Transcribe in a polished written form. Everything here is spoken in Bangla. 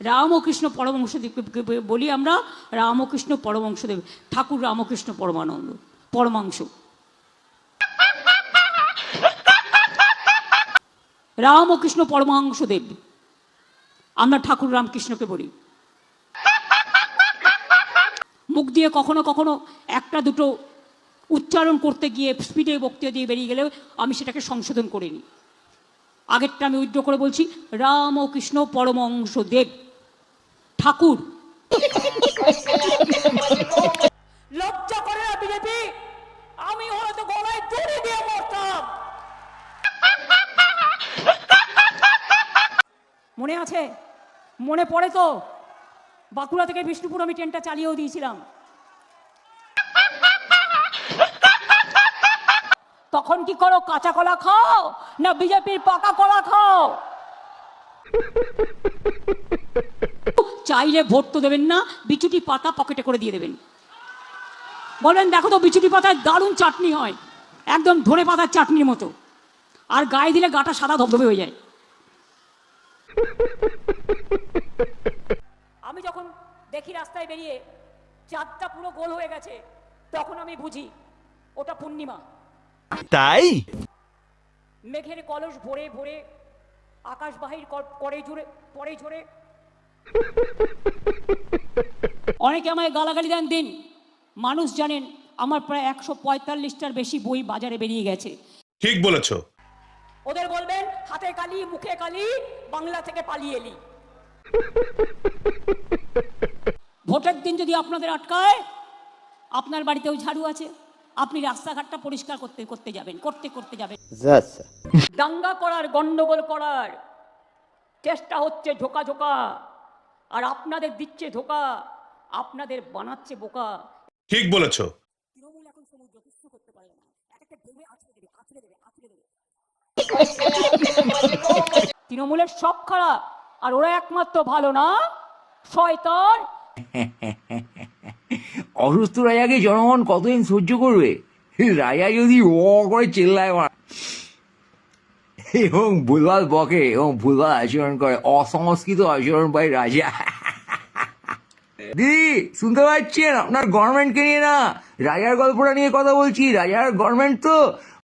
রামকৃষ্ণ পরমহংসদেবকে বলি আমরা রামকৃষ্ণ পরমহংসদেব, ঠাকুর রামকৃষ্ণ পরমানন্দ পরমাংশ। রামকৃষ্ণ পরমহংসদেব, আমরা ঠাকুর রামকৃষ্ণকে বলি। মুখ দিয়ে কখনো কখনো একটা দুটো উচ্চারণ করতে গিয়ে স্পিডে বক্তৃতা দিয়ে বেরিয়ে গেলেও আমি সেটাকে সংশোধন করে নিই। আগেরটা আমি উইথড্র করে বলছি রামকৃষ্ণ পরমহংসদেব ঠাকুর। লজ্জা করে না বিজেপি? আমি হয়তো গলায় দড়ি দিয়ে মরতাম। মনে আছে? মনে পড়ে তো? বাঁকুড়া থেকে বিষ্ণুপুর আমি ট্রেনটা চালিয়েও দিয়েছিলাম। তখন কি করো? কাঁচা কলা খাও না বিজেপির পাকা কলা খাও? চাইলে ভোট তো দেবেন না, বিচুটি পাতা পকেটে করে দিয়ে দেবেন। বলেন দেখো তো বিচুটি পাতায় দারুণ চাটনি হয়, একদম ধনে পাতার চাটনির মতো, আর গায়ে দিলে গাটা সাদা ধবধবে হয়ে যায়। আমি যখন দেখি রাস্তায় বেরিয়ে চাঁদটা পুরো গোল হয়ে গেছে, তখন আমি বুঝি ওটা পূর্ণিমা। তাই মেঘের কলস ভরে ভরে আকাশ বাহির করে জুড়ে পরে ঝরে। অনেকে আমায় গালাগালি দেন দিন। মানুষ জানেন আমার প্রায় 145টার বেশি বই বাজারে বেরিয়ে গেছে। ঠিক বলেছো। ওদের বলবেন হাতে কালি মুখে কালি, বাংলা থেকে পালিয়ে এলি। ভোটের দিন যদি আপনাদের আটকায়, আপনার বাড়িতেও ঝাড়ু আছে, আপনি রাস্তাঘাটটা পরিষ্কার করতে যাবেন, করতে যাবেন। দাঙ্গা করার, গন্ডগোল করার চেষ্টা হচ্ছে ঝোঁকা ঝোঁকা, আর আপনাদের দিচ্ছে ধোকা, আপনাদের বানাচ্ছে বোকা। ঠিক বলেছো। তৃণমূল এখন সমুদ্র কিছু করতে পারে না, একটা ঢেউয়ে আছড়ে দেবে। তৃণমূলের সব খারাপ, আর ওরা একমাত্র ভালো না, শয়তান। অসুস্থ রাজাকে জনগণ কতদিন সহ্য করবে? রাজা যদি ও করে চিল্লায় এবং ভুলভাল বকে এবং ভুলভাল আচরণ করে, অসংস্কৃত আচরণ পায় রাজা। দিদি শুনতে পাচ্ছেন? আপনার গভর্নমেন্টকে নিয়ে না, রাজার গল্পটা নিয়ে কথা বলছি। রাজার গভর্নমেন্ট তো